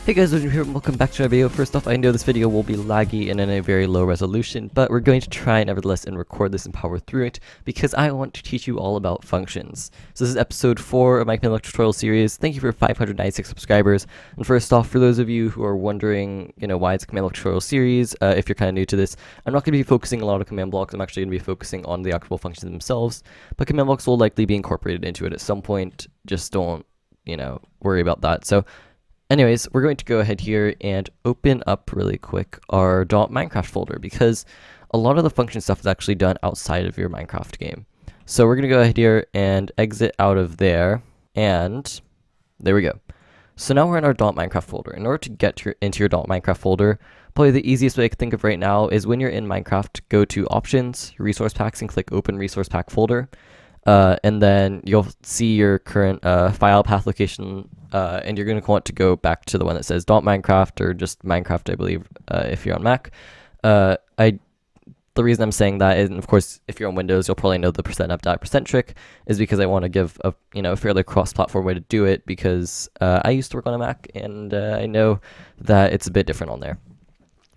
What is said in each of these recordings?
Hey guys, Wavejump here, welcome back to our video. First off, I know this video will be laggy and in a very low resolution, but we're going to try nevertheless and record this and power through it because I want to teach you all about functions. So this is episode 4 of my command line tutorial series. Thank you for 596 subscribers. And first off, for those of you who are wondering, why it's a command line tutorial series, if you're kind of new to this, I'm not going to be focusing a lot of command blocks. I'm actually going to be focusing on the actual functions themselves, but command blocks will likely be incorporated into it at some point. Just don't, worry about that. So anyways, we're going to go ahead here and open up really quick our .minecraft folder because a lot of the function stuff is actually done outside of your Minecraft game. So we're going to go ahead here and exit out of there, and there we go. So now we're in our .minecraft folder. In order to get into your .minecraft folder, probably the easiest way I can think of right now is when you're in Minecraft, go to Options, Resource Packs, and click Open Resource Pack Folder. And then you'll see your current file path location, and you're going to want to go back to the one that says .minecraft or just Minecraft, I believe, if you're on Mac. The reason I'm saying that is, and of course, if you're on Windows, you'll probably know the %up trick is because I want to give a fairly cross-platform way to do it because I used to work on a Mac and I know that it's a bit different on there.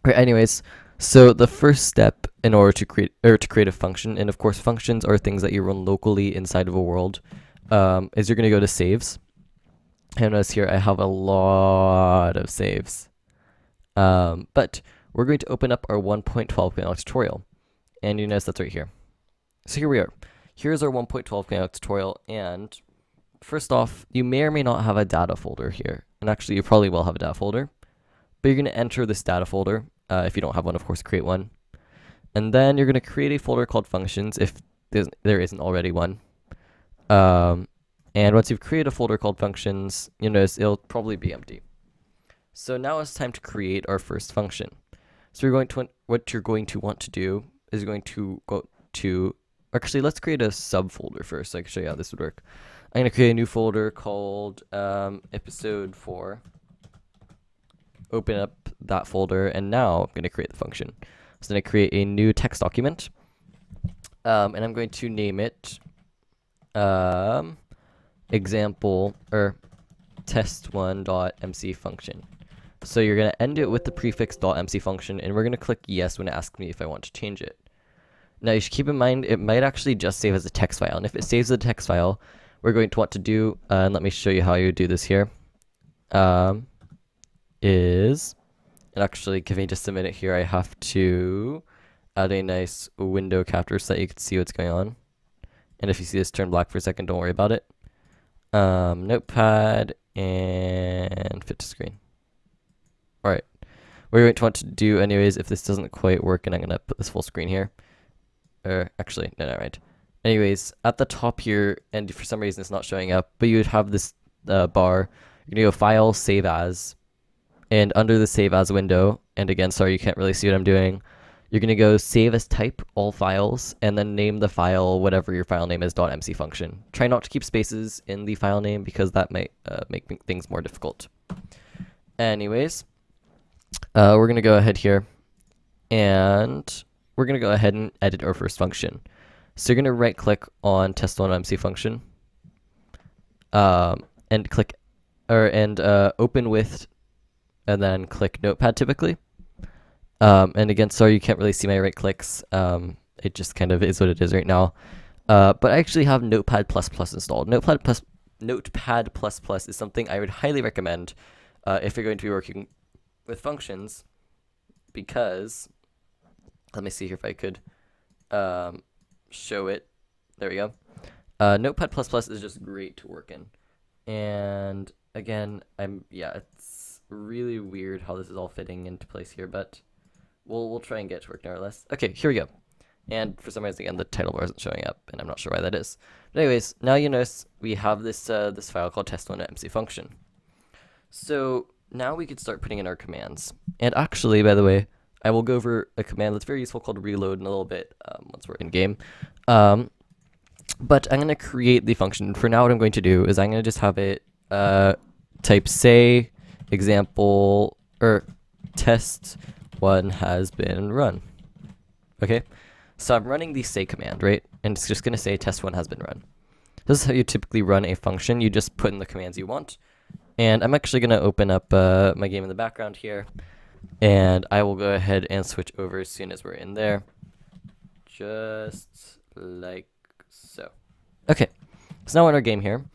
Right, anyways. So the first step in order to create a function, and of course functions are things that you run locally inside of a world, is you're going to go to saves. And notice here I have a lot of saves. But we're going to open up our 1.12 tutorial. And you notice that's right here. So here we are. Here's our 1.12 tutorial, and first off, you may or may not have a data folder here. And actually you probably will have a data folder. But you're going to enter this data folder. If you don't have one, of course, create one. And then you're going to create a folder called functions if there isn't already one. And once you've created a folder called functions, you'll notice it'll probably be empty. So now it's time to create our first function. So what you're going to want to do is you're going to go to, actually, let's create a subfolder first so I can show you how this would work. I'm going to create a new folder called episode 4. Open up that folder, and now I'm going to create the function. So I'm going to create a new text document, and I'm going to name it example or test1.mc function. So you're going to end it with the prefix .mc function, and we're going to click yes when it asks me if I want to change it. Now you should keep in mind it might actually just save as a text file, and if it saves as a text file, we're going to want to do, and let me show you how you do this here. And actually, give me just a minute here, I have to add a nice window capture so that you can see what's going on. And if you see this turn black for a second, don't worry about it. Notepad and fit to screen. Alright, what you're going to want to do anyways, if this doesn't quite work, and I'm going to put this full screen here. Actually, no, right. Anyways, at the top here, and for some reason it's not showing up, but you would have this bar. You're going to go File, Save As. And under the Save As window, and again, sorry, you can't really see what I'm doing, you're going to go Save As Type, All Files, and then name the file whatever your file name is, .mc function. Try not to keep spaces in the file name because that might make things more difficult. Anyways, we're going to go ahead here, and we're going to go ahead and edit our first function. So you're going to right-click on test1.mc function, and click, open with, and then click Notepad typically. And again, sorry you can't really see my right clicks. It just kind of is what it is right now. But I actually have Notepad++ installed. Notepad++ is something I would highly recommend if you're going to be working with functions, because, let me see here if I could show it. There we go. Notepad++ is just great to work in. And again, it's really weird how this is all fitting into place here, but we'll try and get to work nevertheless. Okay, here we go. And for some reason, again, the title bar isn't showing up, and I'm not sure why that is. But anyways, now you notice we have this this file called test1.mc function. So now we could start putting in our commands. And actually, by the way, I will go over a command that's very useful called reload in a little bit once we're in game. But I'm going to create the function. For now, what I'm going to do is I'm going to just have it type say example or test1 has been run. Okay, so I'm running the say command, right? And it's just going to say test1 has been run. This is how you typically run a function. You just put in the commands you want, And I'm actually going to open up my game in the background here, and I will go ahead and switch over as soon as we're in there. Just like so. Okay, so now we're in our game here,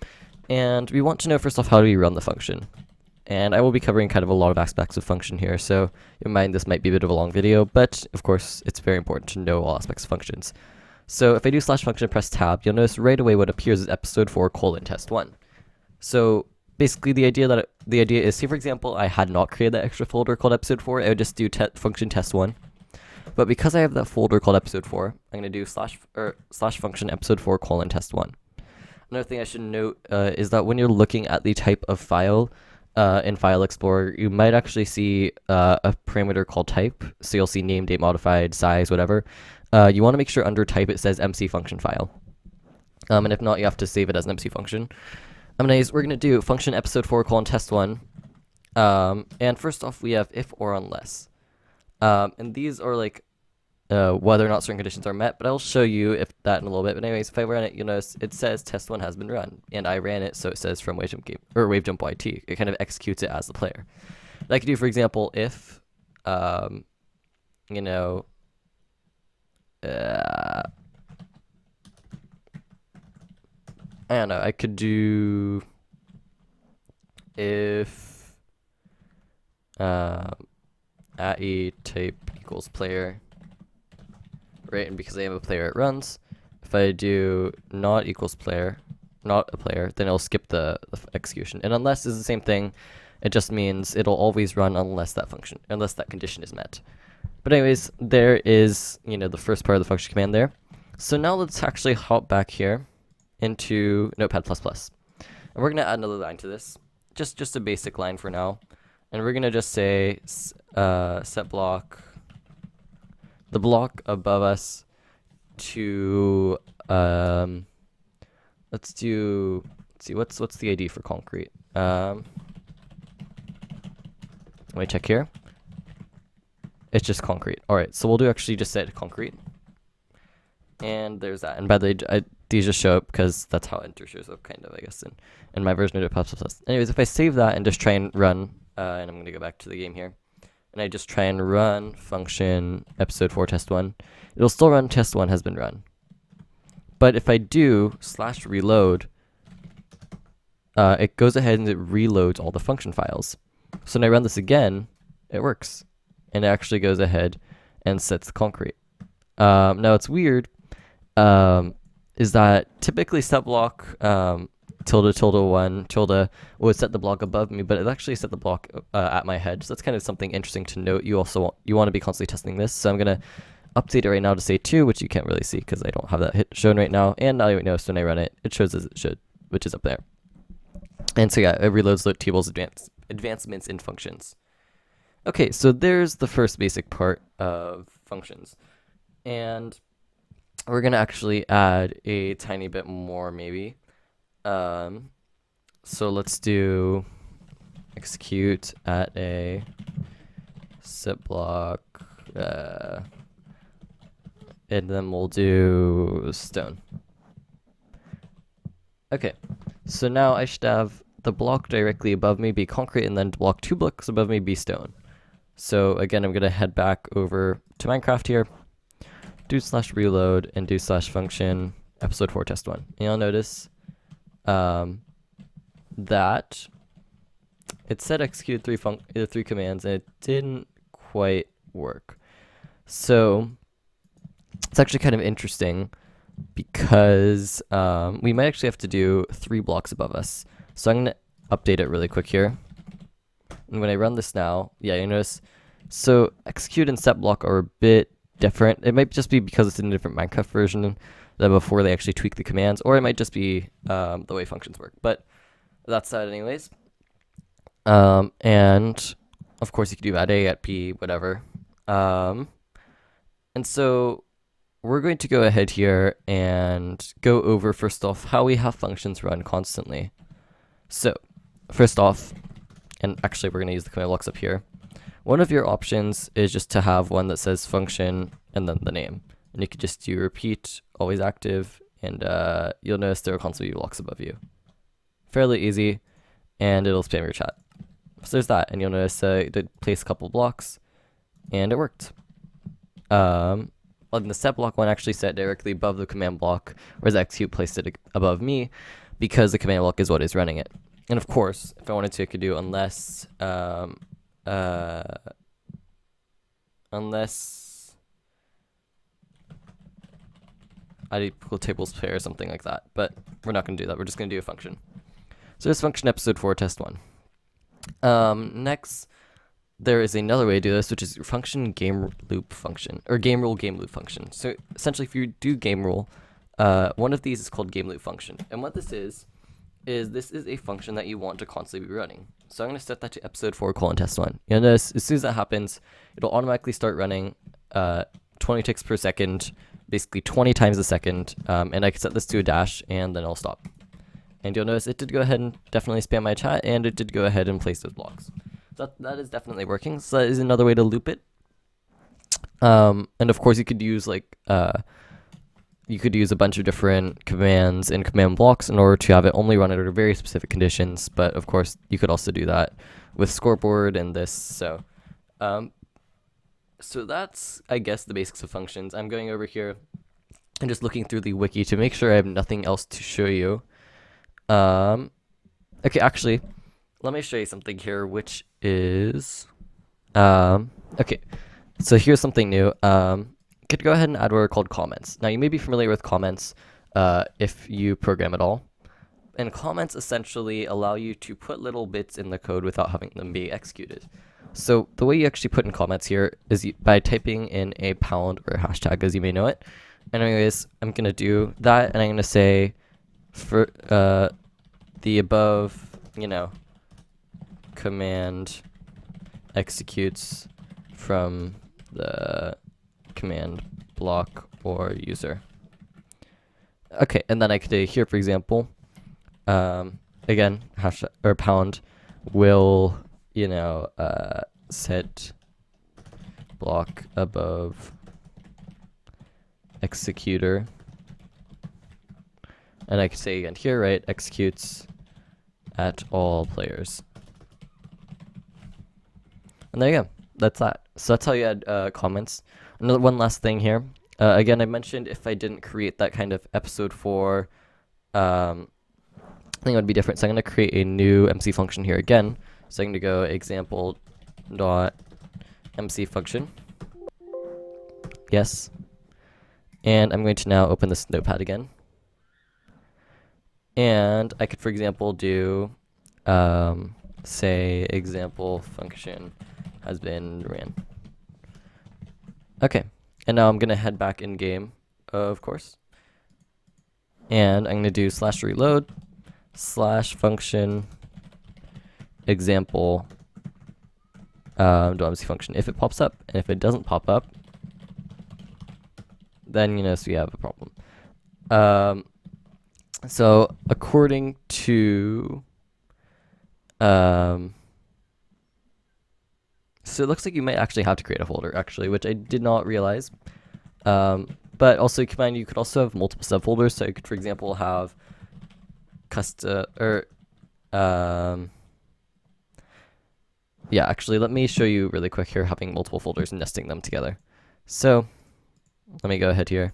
and we want to know first off, how do we run the function? And I will be covering kind of a lot of aspects of function here, so in mind this might be a bit of a long video, but of course it's very important to know all aspects of functions. So if I do /function and press tab, you'll notice right away what appears is episode 4 : test1. So basically the idea is, say for example I had not created that extra folder called episode 4, I would just do function test1. But because I have that folder called episode 4, I'm going to do /function episode 4 : test1. Another thing I should note is that when you're looking at the type of file in File Explorer, you might actually see a parameter called type. So you'll see name, date, modified, size, whatever. You want to make sure under type it says MC function file. And if not, you have to save it as an MC function. Anyways, we're going to do function episode 4 : test1. And first off, we have if or unless. And these are like whether or not certain conditions are met, but I'll show you if that in a little bit. But anyways, if I run it, you'll notice it says test1 has been run, and I ran it, so it says from Wavejump game or Wavejump YT. It kind of executes it as the player. And I could do, for example, if you know, I don't know. I could do if at a type equals player. Right, and because I have a player, it runs. If I do not equals player, not a player, then it'll skip the execution. And unless is the same thing, it just means it'll always run unless that condition is met. But anyways, there is, you know, the first part of the function command there. So now let's actually hop back here into Notepad++. And we're gonna add another line to this, just a basic line for now. And we're gonna just say set block, the block above us to let's see what's the ID for concrete. Let me check here. It's just concrete. All right, so we'll do actually just set concrete, and there's that. And by the way, these just show up because that's how enter shows up, kind of, I guess, in my version of Notepad++. Anyways, if I save that and just try and run, and I'm gonna go back to the game here, and I just try and run function episode 4 test1, it'll still run test1 has been run. But if I do /reload, it goes ahead and it reloads all the function files. So when I run this again, it works. And it actually goes ahead and sets the concrete. Now it's weird, is that typically set block ~1 would set the block above me, but it actually set the block at my head. So that's kind of something interesting to note. You want to be constantly testing this. So I'm gonna update it right now to say 2, which you can't really see because I don't have that shown right now. And now you notice when I run it, it shows as it should, which is up there. And so yeah, it reloads the table's advancements in functions. Okay, so there's the first basic part of functions, and we're gonna actually add a tiny bit more maybe. So let's do execute at a set block, and then we'll do stone. Okay, so now I should have the block directly above me be concrete, and then block 2 blocks above me be stone. So again, I'm gonna head back over to Minecraft here, do /reload, and do /function episode 4 test1. And you'll notice that it said execute 3 commands, and it didn't quite work. So it's actually kind of interesting because we might actually have to do 3 blocks above us. So I'm gonna update it really quick here. And when I run this now, yeah, you notice, so execute and set block are a bit different. It might just be because it's in a different Minecraft version than before they actually tweak the commands, or it might just be the way functions work. But that's that anyways. And of course you can do at A, at P, whatever. And so we're going to go ahead here and go over first off how we have functions run constantly. So first off, and actually we're going to use the command blocks up here. One of your options is just to have one that says function and then the name. And you could just do repeat, always active, and you'll notice there will constantly be blocks above you. Fairly easy. and it'll spam your chat. So there's that, and you'll notice it did place a couple blocks, and it worked. Well, the set block one actually set directly above the command block, whereas execute placed it above me, because the command block is what is running it. And of course, if I wanted to, I could do unless I equal tables pair or something like that, but we're not going to do that. We're just going to do a function. So there's function episode 4 test 1. Next, there is another way to do this, which is function game loop function, or game rule game loop function. So essentially, if you do game rule, one of these is called game loop function. And what this is this is a function that you want to constantly be running. So I'm going to set that to episode 4 test 1. You'll notice as soon as that happens, it'll automatically start running 20 ticks per second, basically 20 times a second, and I can set this to a dash, and then it'll stop. And you'll notice it did go ahead and definitely spam my chat, and it did go ahead and place those blocks. So that is definitely working. So that is another way to loop it. And of course, you could use a bunch of different commands and command blocks in order to have it only run under very specific conditions. But of course, you could also do that with scoreboard and this. So that's, I guess, the basics of functions. I'm going over here and just looking through the wiki to make sure I have nothing else to show you. Okay, actually, let me show you something here, which is, okay, so here's something new. Could go ahead and add what are called comments. Now, you may be familiar with comments if you program at all. And comments essentially allow you to put little bits in the code without having them be executed. So the way you actually put in comments here is by typing in a pound or a hashtag, as you may know it. And anyways, I'm going to do that, and I'm going to say for the above, command executes from the command block or user. Okay, and then I could say here, for example, again, hashtag or pound will, set block above executor. And I could say again here, right, executes at all players. And there you go. That's that. So that's how you add comments. One last thing here. Again, I mentioned if I didn't create that kind of episode 4, I think it would be different. So I'm going to create a new MC function here again. So I'm going to go example.mc function. Yes. And I'm going to now open this notepad again. And I could, for example, do, say, example function has been ran. Okay, and now I'm going to head back in game, of course. And I'm going to do /reload /function example .mc function if it pops up. And if it doesn't pop up, then, so we have a problem. So according to, so it looks like you might actually have to create a folder, actually, which I did not realize. But also keep in mind, you could also have multiple subfolders. So you could, for example, have custom, or, yeah, actually, let me show you really quick here, having multiple folders and nesting them together. So let me go ahead here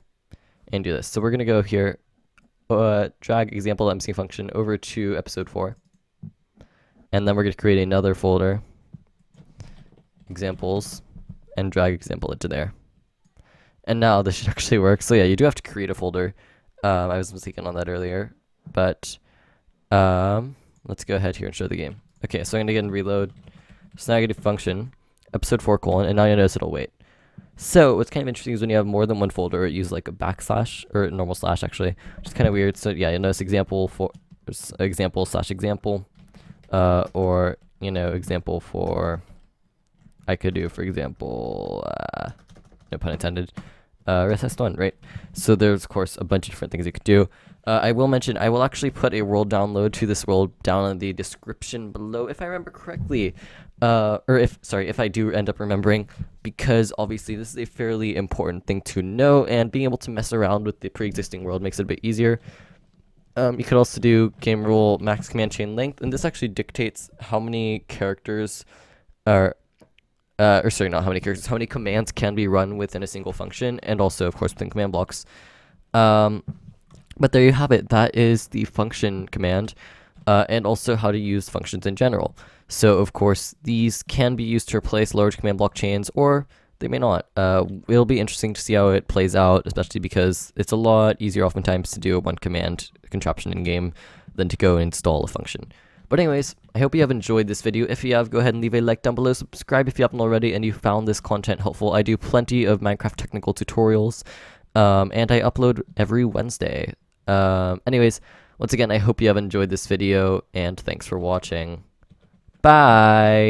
and do this. So we're going to go here, drag example.mc function over to episode 4. And then we're going to create another folder, examples, and drag example into there. And now this should actually work. So yeah, you do have to create a folder. I was mistaken on that earlier, but let's go ahead here and show the game. Okay, so I'm going to again reload. So now I get a function, episode 4 : and now you notice it'll wait. So what's kind of interesting is when you have more than one folder, it uses like a backslash or a normal slash actually, which is kind of weird. So yeah, you'll notice example /example, or example for, I could do, for example, no pun intended, test1, right? So there's of course a bunch of different things you could do. I will mention, I will actually put a world download to this world down in the description below, if I remember correctly. If I do end up remembering, because obviously this is a fairly important thing to know, and being able to mess around with the pre-existing world makes it a bit easier. You could also do game rule max command chain length, and this actually dictates how many characters are, or sorry, not how many characters, how many commands can be run within a single function, and also, of course, within command blocks. But there you have it. That is the function command, and also how to use functions in general. So, of course, these can be used to replace large command block chains, or they may not. It'll be interesting to see how it plays out, especially because it's a lot easier oftentimes to do a one command contraption in game than to go and install a function. But anyways, I hope you have enjoyed this video. If you have, go ahead and leave a like down below, subscribe if you haven't already, and you found this content helpful. I do plenty of Minecraft technical tutorials, and I upload every Wednesday. Anyways, once again, I hope you have enjoyed this video, and thanks for watching. Bye!